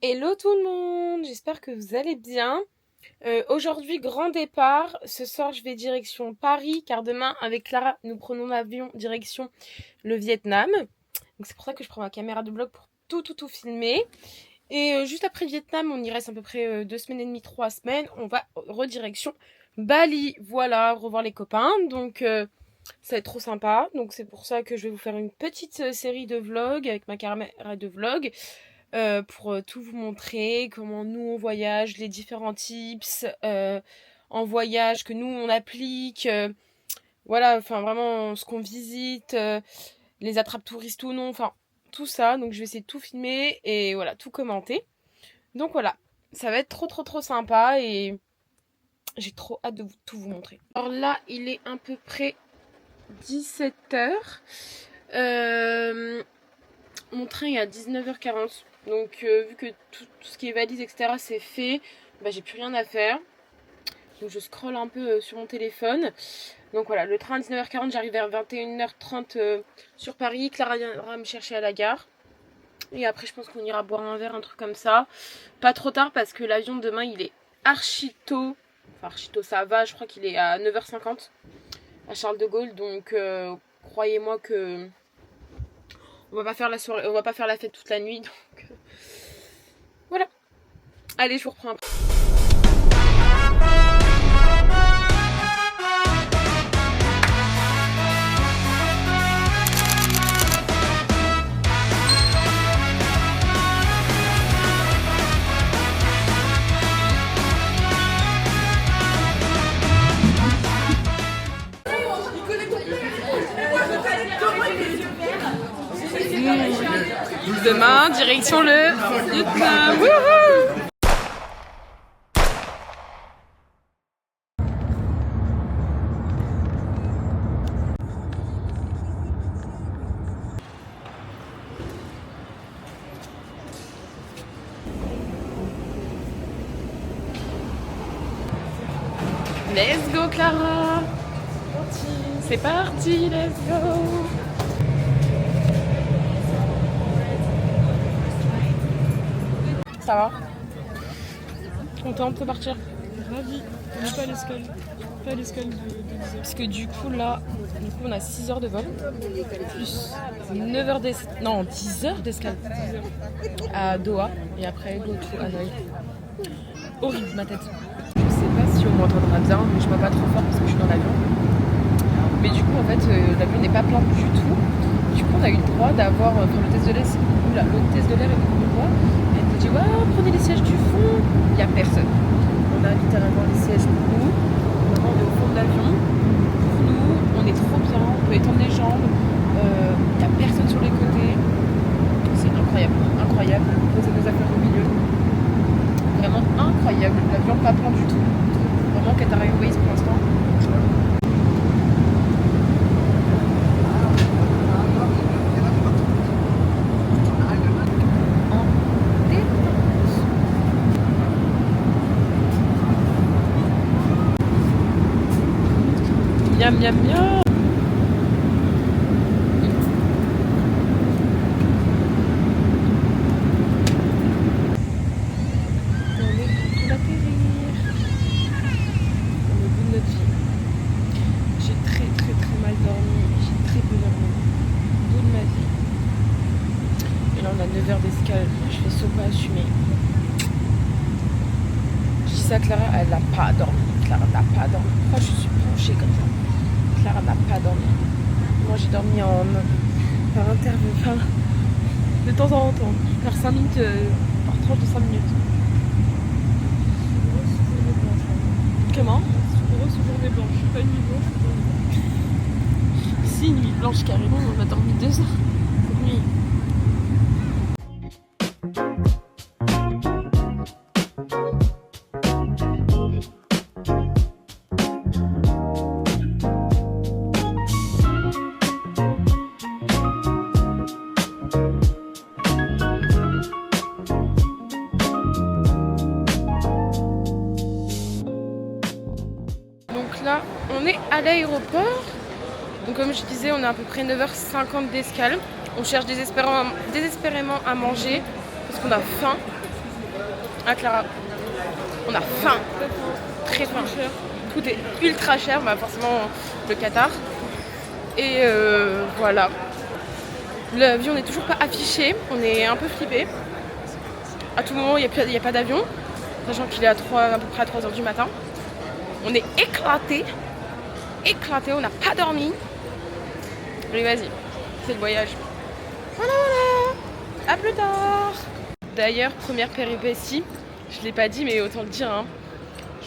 Hello tout le monde, j'espère que vous allez bien. Aujourd'hui, grand départ. Ce soir, je vais direction Paris, car demain, avec Clara, nous prenons l'avion direction le Vietnam. Donc c'est pour ça que je prends ma caméra de vlog pour tout filmer. Et juste après le Vietnam, on y reste à peu près 2 semaines et demie, 3 semaines. On va redirection Bali. Voilà, revoir les copains. Donc ça va être trop sympa. Donc c'est pour ça que je vais vous faire une petite série de vlogs avec ma caméra de vlog. Pour tout vous montrer, comment nous on voyage, les différents tips en voyage que nous on applique, voilà, enfin vraiment ce qu'on visite, les attrapes touristes ou non, enfin tout ça. Donc je vais essayer de tout filmer et voilà, tout commenter. Donc voilà, ça va être trop sympa et j'ai trop hâte de tout vous montrer. Alors là, il est à peu près 17h. Mon train est à 19h40. Donc vu que tout ce qui est valise, etc. c'est fait, bah, j'ai plus rien à faire. Donc je scrolle un peu sur mon téléphone. Donc voilà, le train à 19h40, j'arrive vers 21h30 sur Paris. Clara viendra me chercher à la gare. Et après je pense qu'on ira boire un verre, un truc comme ça. Pas trop tard parce que l'avion de demain il est archi tôt. Enfin archi tôt ça va, je crois qu'il est à 9h50 à Charles de Gaulle. Donc croyez-moi que on va pas faire la soirée, on va pas faire la fête toute la nuit. Donc voilà. Allez, je vous reprends après. Demain, direction le Vietnam. Wouhou! Let's go Clara. C'est parti, let's go. Ça va? Contente de partir? Ravi, on n'est pas à l'escale. Pas à l'escale de 10h. Parce que du coup là, on a 6 heures de vol. Plus 9 heures d'escale. Non, 10 heures d'escale. À Doha. Et après, go to Hanoï. Horrible ma tête. Je sais pas si on m'entendra bien, mais je vois pas trop fort parce que je suis dans l'avion. Mais du coup en fait l'avion n'est pas plein du tout. Du coup on a eu le droit d'avoir l'hôtesse de l'air, l'hôtesse de l'air est venue nous voir. Et elle nous dit ouais, prenez les sièges du fond. Il n'y a personne. On a littéralement les sièges pour nous. Vraiment on est au fond de l'avion. Pour nous, on est trop bien, on peut étendre les jambes. Il n'y a personne sur les côtés. C'est incroyable, incroyable. Poser nos affaires au milieu. Vraiment incroyable. L'avion pas plein du tout. Vraiment Qatar Airways pour l'instant. Miam miam miam. On est pour l'atterrir. On est au bout de notre vie. J'ai très mal dormi. J'ai très peu dormi. Au bout de ma vie. Et là on a 9 heures d'escale. Je fais saut pas assumé. Je dis ça à Clara, elle n'a pas dormi. Clara n'a pas dormi. Pourquoi je suis penchée comme ça? Clara n'a pas dormi. Moi j'ai dormi par intervalle, enfin, de temps en temps, par 5 minutes, par tranche de 5 minutes. Comment? Grosse journée blanche, pas une nuit blanche, journée blanche. Si, une nuit blanche carrément, on a dormi 2 heures cette nuit. Donc là, on est à l'aéroport. Donc comme je disais, on a à peu près 9h50 d'escale. On cherche désespérément à manger parce qu'on a faim. Ah Clara, on a faim, très faim. Tout est ultra cher, bah forcément le Qatar. Et voilà. L'avion n'est toujours pas affiché, on est un peu flippé. À tout moment, il n'y a pas d'avion, sachant qu'il est à peu près à 3h du matin. On est éclaté, on n'a pas dormi. Mais vas-y, c'est le voyage. Voilà, voilà. À plus tard. D'ailleurs, première péripétie, je l'ai pas dit mais autant le dire, hein.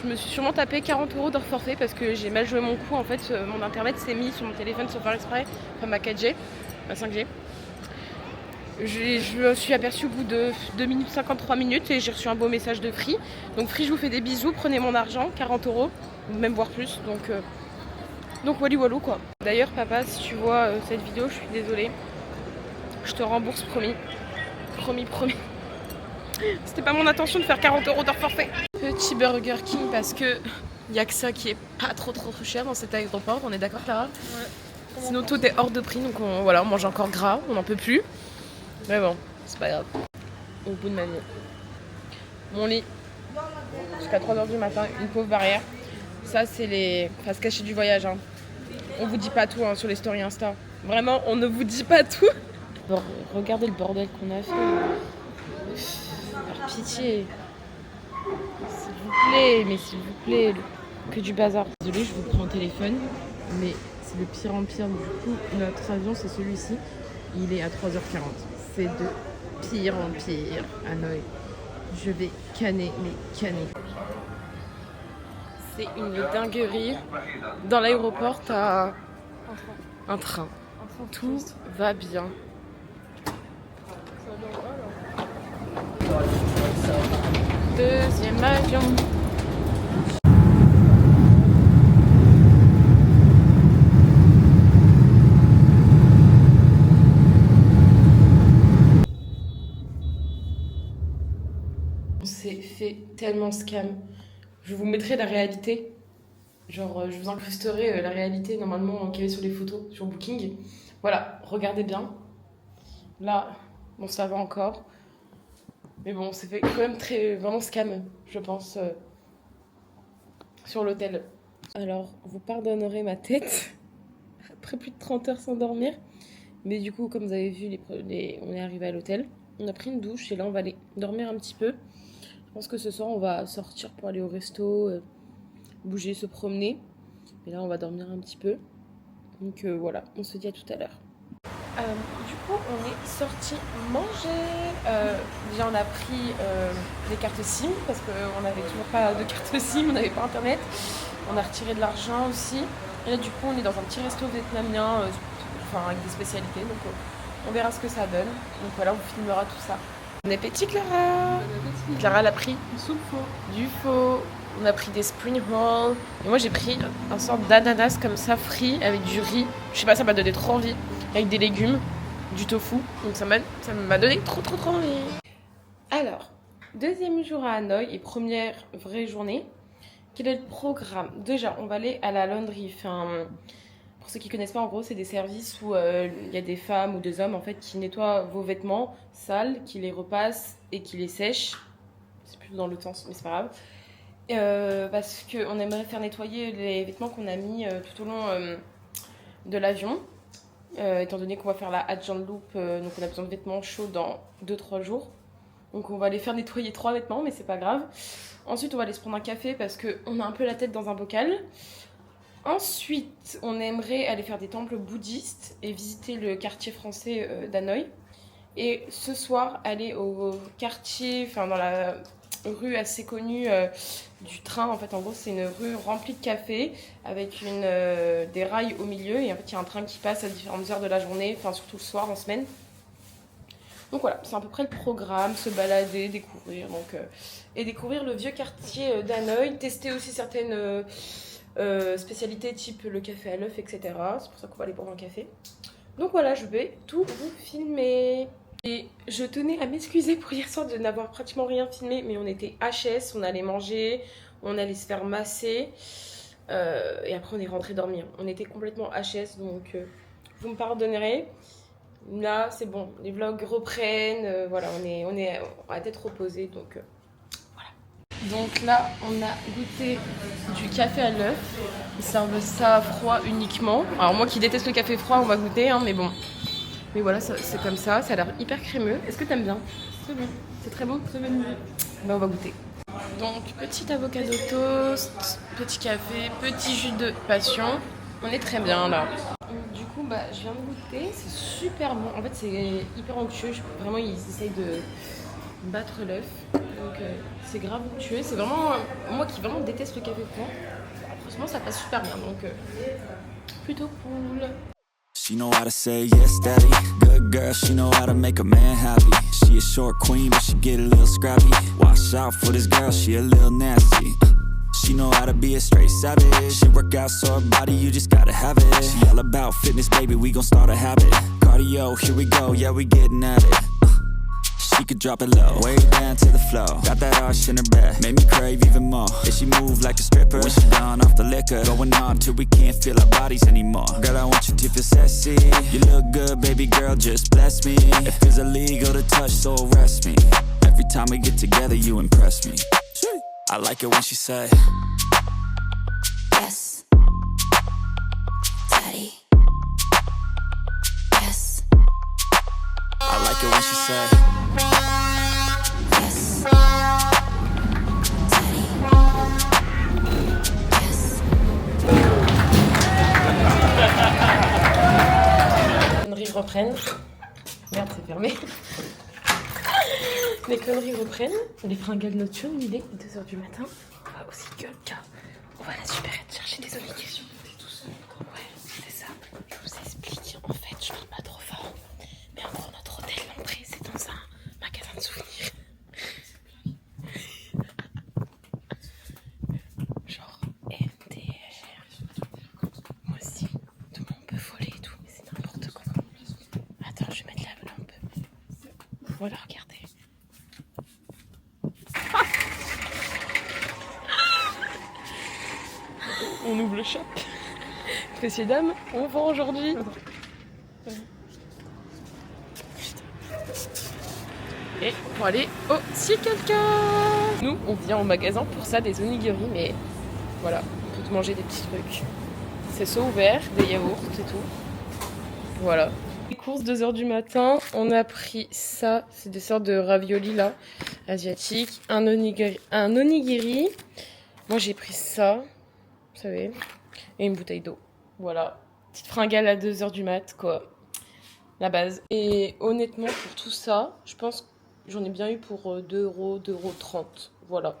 Je me suis sûrement tapé 40 € d'heure forfait parce que j'ai mal joué mon coup. En fait, mon internet s'est mis sur mon téléphone sans faire exprès, enfin ma 4G, ma 5G. Je me suis aperçue au bout de 2 minutes 53 minutes et j'ai reçu un beau message de Free. Donc Free, je vous fais des bisous, prenez mon argent, 40 €, même voire plus. Donc wally walou quoi. D'ailleurs papa, si tu vois cette vidéo, je suis désolée. Je te rembourse, promis. Promis. C'était pas mon intention de faire 40 € d'heure forfait. Petit Burger King parce que y a que ça qui est pas trop cher dans cet aéroport, on est d'accord Clara? Ouais. Sinon tout est hors de prix, donc on mange encore gras, on n'en peut plus. Mais bon, c'est pas grave. Au bout de ma vie. Mon lit, jusqu'à 3h du matin, une pauvre barrière. Ça, c'est les faces cachées du voyage. Hein. On vous dit pas tout hein, sur les stories Insta. Vraiment, on ne vous dit pas tout. Bon, regardez le bordel qu'on a fait. Par pitié. S'il vous plaît, que du bazar. Désolée, je vous prends au téléphone, mais c'est le pire en pire. Du coup, notre avion, c'est celui-ci. Il est à 3h40. C'est de pire en pire, Hanoï. Je vais canner, mais canner. C'est une dinguerie. Dans l'aéroport, t'as un train. Tout va bien. Deuxième avion. On s'est fait tellement scam. Je vous mettrai la réalité. Genre, je vous incrusterai la réalité normalement qu'il y avait sur les photos sur Booking. Voilà, regardez bien. Là, bon, ça va encore. Mais bon, c'est fait quand même vraiment scam, je pense, sur l'hôtel. Alors, vous pardonnerez ma tête, après plus de 30 heures sans dormir. Mais du coup, comme vous avez vu, on est arrivé à l'hôtel. On a pris une douche et là, on va aller dormir un petit peu. Je pense que ce soir, on va sortir pour aller au resto, bouger, se promener. Et là, on va dormir un petit peu. Donc voilà, on se dit à tout à l'heure. Du coup, on est sorti manger. Déjà, on a pris des cartes SIM parce qu'on n'avait toujours pas de carte SIM, on n'avait pas internet. On a retiré de l'argent aussi. Et là, du coup, on est dans un petit resto vietnamien, avec des spécialités. Donc, on verra ce que ça donne. Donc voilà, on filmera tout ça. Bon appétit, Clara. Clara l'a pris du faux. On a pris des spring rolls. Et moi, j'ai pris un sorte d'ananas comme ça, frit, avec du riz. Je sais pas, ça m'a donné trop envie. Avec des légumes, du tofu. Donc ça m'a donné trop envie. Alors, deuxième jour à Hanoï et première vraie journée. Quel est le programme? Déjà, on va aller à la laundry. Pour ceux qui connaissent pas, en gros, c'est des services où il y a des femmes ou des hommes en fait qui nettoient vos vêtements sales, qui les repassent et qui les sèchent. C'est plutôt dans l'autre sens, mais c'est pas grave. Parce qu'on aimerait faire nettoyer les vêtements qu'on a mis tout au long de l'avion. Étant donné qu'on va faire la Adjunct Loop, donc on a besoin de vêtements chauds dans 2-3 jours. Donc on va les faire nettoyer 3 vêtements, mais c'est pas grave. Ensuite, on va aller se prendre un café parce qu'on a un peu la tête dans un bocal. Ensuite, on aimerait aller faire des temples bouddhistes et visiter le quartier français d'Hanoï. Et ce soir, aller au quartier, dans la rue assez connue du train. En fait, en gros, c'est une rue remplie de cafés avec des rails au milieu. Et en fait, il y a un train qui passe à différentes heures de la journée, surtout le soir, en semaine. Donc voilà, c'est à peu près le programme, se balader, découvrir. Et découvrir le vieux quartier d'Hanoï, tester aussi certaines spécialités type le café à l'œuf, etc. C'est pour ça qu'on va aller boire un café. Donc voilà, je vais tout vous filmer. Et je tenais à m'excuser pour hier soir de n'avoir pratiquement rien filmé, mais on était HS, on allait manger, on allait se faire masser, et après on est rentré dormir. On était complètement HS, donc vous me pardonnerez. Là, c'est bon, les vlogs reprennent, voilà, on est à tête reposée, donc Donc là, on a goûté du café à l'œuf. Ils servent ça froid uniquement. Alors moi qui déteste le café froid, on va goûter, hein, mais bon. Mais voilà, c'est comme ça. Ça a l'air hyper crémeux. Est-ce que t'aimes bien? Très bien. C'est très bon? Très bonne idée. Ben, on va goûter. Donc, petit avocado toast, petit café, petit jus de passion. On est très bien là. Du coup, bah, je viens de goûter. C'est super bon. En fait, c'est hyper onctueux. Vraiment, ils essayent de battre l'œuf. Donc, c'est grave onctueux. C'est vraiment... moi qui vraiment déteste le café froid. Franchement, ça passe super bien. Donc, plutôt cool. She know how to say yes, daddy. Good girl, she know how to make a man happy. She a short queen, but she get a little scrappy. Watch out for this girl, she a little nasty. She know how to be a straight savage. She work out so her body, you just gotta have it. She all about fitness, baby, we gon' start a habit. Cardio, here we go, yeah, we getting at it. She could drop it low, way down to the floor. Got that arch in her back, made me crave even more. Yeah, she move like a stripper when she done off the liquor. Going on till we can't feel our bodies anymore. Girl, I want you to feel sexy. You look good, baby girl, just bless me. It feels illegal to touch, so arrest me. Every time we get together, you impress me. I like it when she say yes, daddy. Yes. I like it when she say Yes, daddy. Yes. Les conneries reprennent. Merde, c'est fermé. Les conneries reprennent. Les fringales nocturnes, il est 2h du matin. On va aussi gueule car on va à la supérette chercher des obligations. T'es tout seul. Ouais, c'est ça. Je vous explique. En fait, je parle pas trop fort. Mais en gros, notre hôtel, l'entrée, c'est dans un magasin de souvenirs. Genre MDR. Moi aussi. Tout le monde peut voler et tout, mais c'est n'importe quoi. Attends, je vais mettre la lampe. Voilà, regardez. On ouvre le shop. Messieurs, dames, on vend aujourd'hui. Et pour aller au si quelqu'un. Nous, on vient au magasin pour ça, des onigiri, mais voilà, on peut manger des petits trucs. C'est soit ouvert, des yaourts, c'est tout. Voilà. Les courses 2h du matin, on a pris ça, c'est des sortes de raviolis là, asiatiques, un onigiri. Moi j'ai pris ça, vous savez, et une bouteille d'eau. Voilà, petite fringale à 2h du mat, quoi, la base. Et honnêtement, pour tout ça, je pense que j'en ai bien eu pour 2€, 2,30€, voilà.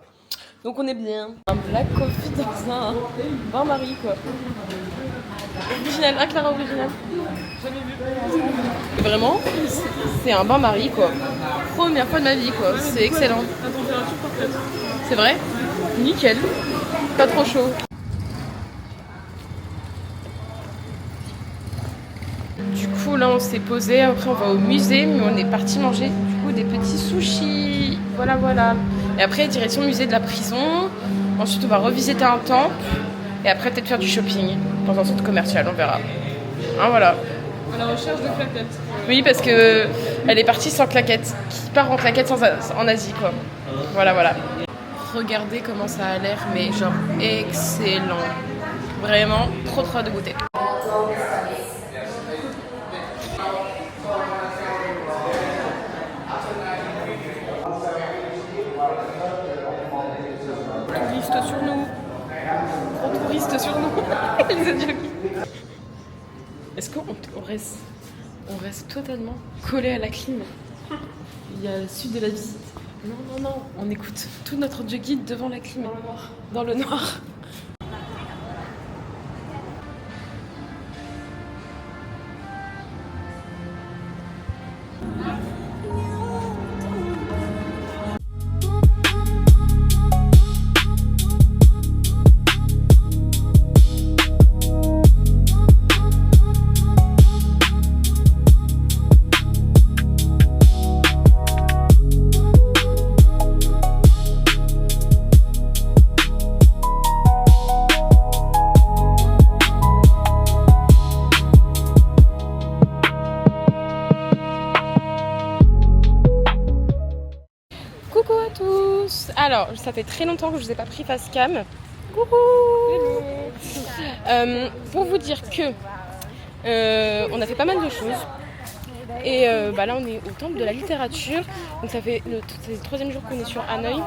Donc on est bien. Un black coffee dans un bain-marie, quoi. Original, un Clara original. Jamais vu. Et vraiment, c'est un bain-marie, quoi. Première fois de ma vie, quoi. C'est excellent. À température parfaite. C'est vrai? Nickel. Pas trop chaud. Du coup, là, on s'est posé. Après, on va au musée, mais on est parti manger du coup des petits sushis. Voilà, voilà. Et après, direction musée de la prison. Ensuite, on va revisiter un temple. Et après, peut-être faire du shopping dans un centre commercial, on verra. Hein, voilà. À la recherche de claquettes. Oui, parce que elle est partie sans claquettes. Qui part en claquettes en Asie, quoi. Voilà, voilà. Regardez comment ça a l'air, mais genre excellent. Vraiment, trop trop de goûter. Touristes sur nous. Trop touristes sur nous. Les adieux. Est-ce qu'on reste totalement collé à la clim? Il y a la suite de la visite. Non, non, non, on écoute tout notre audio guide devant la clim. Dans le noir. tous. Alors, ça fait très longtemps que je vous ai pas pris face cam. Coucou. Pour vous dire que on a fait pas mal de choses. Et là on est au temple de la littérature. Donc ça fait c'est le 3e jour qu'on est sur Hanoï.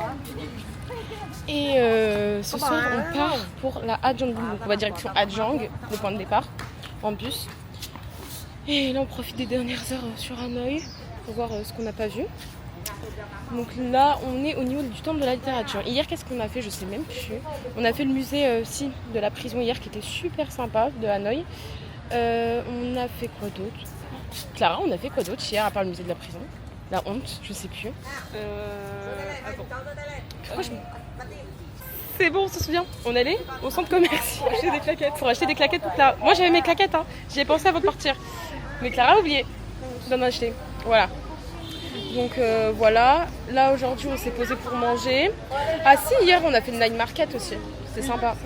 Et ce soir on part pour la Hajang. Donc on va direction Hajang, le point de départ, en bus. Et là on profite des dernières heures sur Hanoï pour voir ce qu'on n'a pas vu. Donc là on est au niveau du temple de la littérature. Hier qu'est-ce qu'on a fait? Je sais même plus. On a fait le musée de la prison hier qui était super sympa de Hanoï. On a fait quoi d'autre? Clara, on a fait quoi d'autre hier à part le musée de la prison? La honte, je sais plus. Attends. C'est bon, on se souvient. On allait au centre commercial acheter des claquettes. Pour acheter des claquettes pour Clara. Moi j'avais mes claquettes, hein. J'y ai pensé avant de partir. Mais Clara a oublié d'en acheter. Voilà. Donc voilà. Là aujourd'hui on s'est posé pour manger. Ah si, hier on a fait le night market aussi. C'était sympa.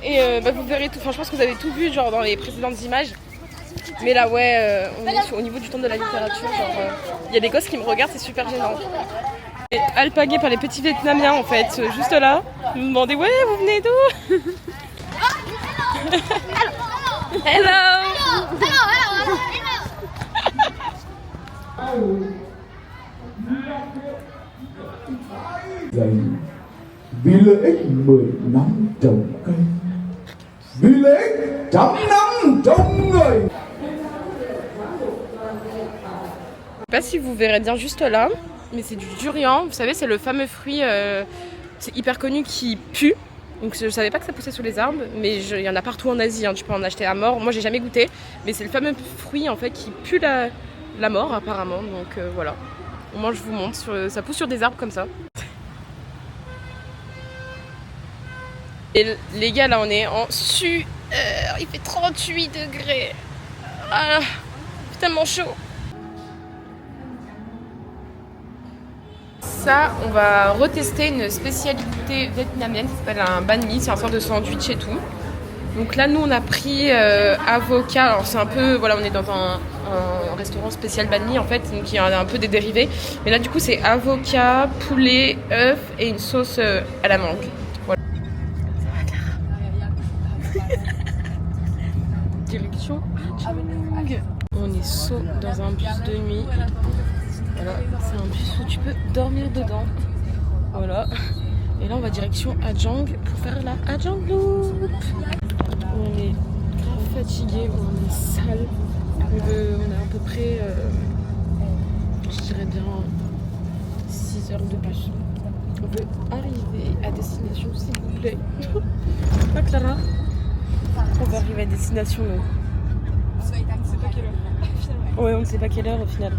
Et vous verrez tout. Enfin, je pense que vous avez tout vu genre dans les précédentes images. Mais là ouais, on est au niveau du temple de la littérature. Il y a des gosses qui me regardent, c'est super gênant. Et alpagué par les petits Vietnamiens en fait, juste là. Ils me demandaient ouais, vous venez d'où? Hello. Vì lợi ích 10 năm trồng cây, vì lợi ích 100 năm trồng người. Je sais pas si vous verrez bien juste là, mais c'est du durian. Vous savez, c'est le fameux fruit, c'est hyper connu qui pue. Donc je savais pas que ça poussait sous les arbres, mais il y en a partout en Asie, hein. Tu peux en acheter à mort. Moi j'ai jamais goûté, mais c'est le fameux fruit en fait qui pue la mort apparemment. Donc voilà. Moi je vous montre, ça pousse sur des arbres comme ça. Et les gars là on est en sueur, il fait 38 degrés. Ah, c'est tellement chaud. Ça, on va retester une spécialité vietnamienne qui s'appelle un banh mi, c'est un sorte de sandwich et tout. Donc là, nous, on a pris avocat. Alors c'est un peu, voilà, on est dans un restaurant spécial banh mi en fait, donc il y a un peu des dérivés. Mais là, du coup, c'est avocat, poulet, œuf et une sauce à la mangue. Voilà. Ça va, Clara? Direction Hajang. On est saut dans un bus de nuit. Voilà, c'est un bus où tu peux dormir dedans. Voilà. Et là, on va direction Hajang pour faire la Hajang Loop. On est grave fatigué, on est sale. On a à peu près, je dirais bien 6 heures de bus. On veut arriver à destination, s'il vous plaît. Pas Clara? On va arriver à destination, nous. On sait pas quelle heure. Ouais, on ne sait pas quelle heure au final.